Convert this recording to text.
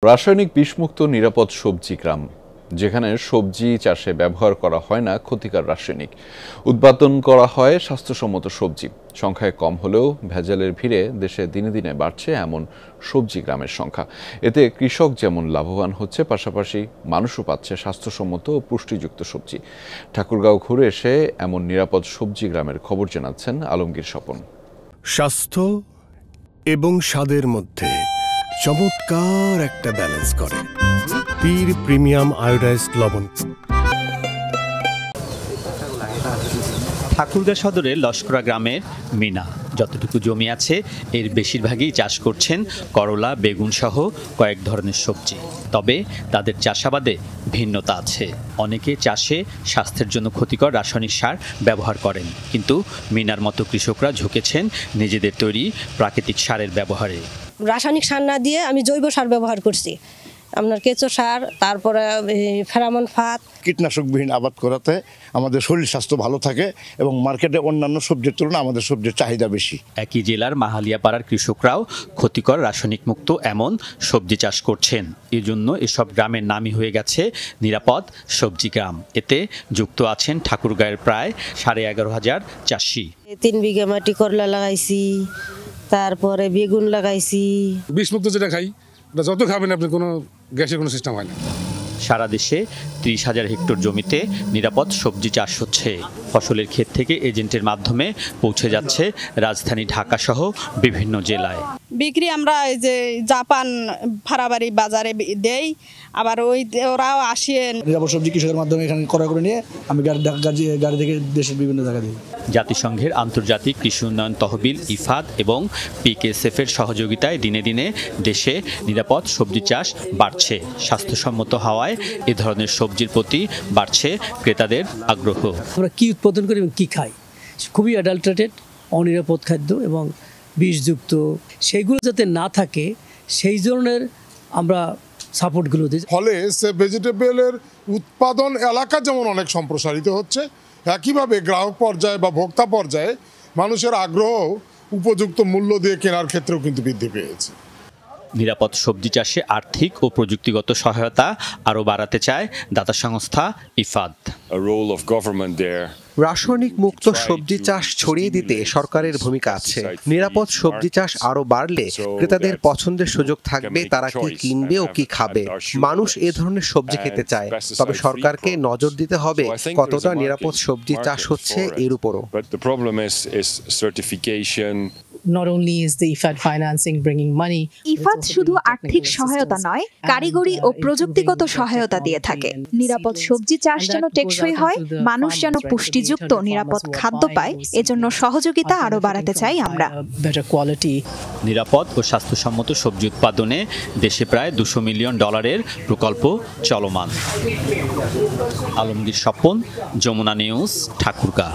রাসায়নিক বিষমুক্ত নিরাপদ সবজি গ্রাম, যেখানে সবজি চাষে ব্যবহার করা হয় না ক্ষতিকর রাসায়নিক, উৎপাদন করা হয় স্বাস্থ্যসম্মত সবজি। সংখ্যায় কম হলেও ভেজালের ভিড়ে দেশে দিনে দিনে বাড়ছে এমন সবজি গ্রামের সংখ্যা। এতে কৃষক যেমন লাভবান হচ্ছে, পাশাপাশি মানুষও পাচ্ছে স্বাস্থ্যসম্মত ও পুষ্টিযুক্ত সবজি। ঠাকুরগাঁও ঘুরে এসে এমন নিরাপদ সবজি গ্রামের খবর জানাচ্ছেন আলমগীর স্বপন। স্বাস্থ্য এবং স্বাদের মধ্যে চমৎকার একটা ব্যালেন্স করে পীর প্রিমিয়াম আয়োডাইজড লবণ। ঠাকুরগাঁ সদরের লস্করা গ্রামের মিনা যতটুকু জমি আছে এর বেশিরভাগই চাষ করছেন করলা, বেগুন সহ কয়েক ধরনের সবজি। তবে তাদের চাষাবাদে ভিন্নতা আছে। অনেকে চাষে স্বাস্থ্যের জন্য ক্ষতিকর রাসায়নিক সার ব্যবহার করেন, কিন্তু মিনার মতো কৃষকরা ঝুঁকেছেন নিজেদের তৈরি প্রাকৃতিক সারের ব্যবহারে। রাসায়নিক সার না দিয়ে আমি জৈব সার ব্যবহার করছি, আপনার কেঁচো সার, তারপরে ফেরামন ফাঁদ। কীটনাশকবিহীন আবাদ করাতে আমাদের শরীর স্বাস্থ্য ভালো থাকে এবং মার্কেটে অন্যান্য সবজির তুলনায় আমাদের সবজির চাহিদা বেশি। একই জেলার মাহালিয়াপাড়ার কৃষকরাও ক্ষতিকর রাসায়নিক মুক্ত এমন সবজি চাষ করছেন। এজন্য এসব গ্রামের নামই হয়ে গেছে নিরাপদ সবজি গ্রাম। এতে যুক্ত আছেন ঠাকুরগাঁয়ের প্রায় 11,500 চাষি। 3 বিঘা মাটি করলা লাগাইছি, তারপরে বেগুন লাগাইছি। বিষমুক্ত যেটা খাই যত খাবেন আপনি, কোনো গ্যাসের কোনো সিস্টেম হয় না। সারা দেশে 30,000 হেক্টর জমিতে নিরাপদ সবজি চাষ হচ্ছে। ফসলের ক্ষেত থেকে এজেন্টের মাধ্যমে পৌঁছে যাচ্ছে রাজধানী ঢাকা সহ বিভিন্ন জেলায়। বিক্রি আমরা এই যে জাপান ফারাবাড়ি বাজারে দেই, আবার ওরাও আসেন। নিরাপদ সবজি কৃষকের মাধ্যমে এখানে ক্রয় করে নিয়ে আমি গাড়ি থেকে দেশের বিভিন্ন জায়গায় দিই। জাতিসংঘের আন্তর্জাতিক কৃষি উন্নয়ন তহবিল ইফাদ এবং পিকেএসএফের সহযোগিতায় দিনে দিনে দেশে নিরাপদ সবজি চাষ বাড়ছে। স্বাস্থ্যসম্মত হওয়ায় এ ধরনের সবজির প্রতি বাড়ছে ক্রেতাদের আগ্রহ। আমরা কি উৎপাদন করি এবং কি খাই, খুবই অ্যাডাল্টারেটেড, অনিরাপদ খাদ্য এবং বিষযুক্ত, সেইগুলো যাতে না থাকে সেই ধরনের আমরা সাপোর্টগুলো দিই। ফলে সে ভেজিটেবলের উৎপাদন এলাকা যেমন অনেক সম্প্রসারিত হচ্ছে, একইভাবে গ্রাহক পর্যায়ে বা ভোক্তা পর্যায়ে মানুষের আগ্রহ উপযুক্ত মূল্য দিয়ে কেনার ক্ষেত্রেও কিন্তু বৃদ্ধি পেয়েছে। নিরাপদ সবজি চাষে আর্থিক ও প্রযুক্তিগত সহায়তা আরও বাড়াতে চায় দাতা সংস্থা ইফাদ। রাসায়নিক মুক্ত সবজি চাষ ছড়িয়ে দিতে সরকারের ভূমিকা আছে। নিরাপদ সবজি চাষ আরও বাড়লে ক্রেতাদের পছন্দের সুযোগ থাকবে, তারা কি কিনবে ও কি খাবে। মানুষ এ ধরনের সবজি খেতে চায়, তবে সরকারকে নজর দিতে হবে কতটা নিরাপদ সবজি চাষ হচ্ছে এর উপরও। ইফাদ শুধু আর্থিক সহায়তা নয়, কারিগরি ও প্রযুক্তিগত সহায়তা দিয়ে থাকে। নিরাপদ সবজি চাষ যেন টেকসই হয়, মানুষ যেন পুষ্টিযুক্ত নিরাপদ খাদ্য পায়, এজন্য সহযোগিতা আরও বাড়াতে চাই আমরা। নিরাপদ ও স্বাস্থ্যসম্মত সবজি উৎপাদনে দেশে প্রায় $200 মিলিয়ন প্রকল্প চলমান। আলমগীর স্বপন, যমুনা নিউজ, ঠাকুরগাঁ।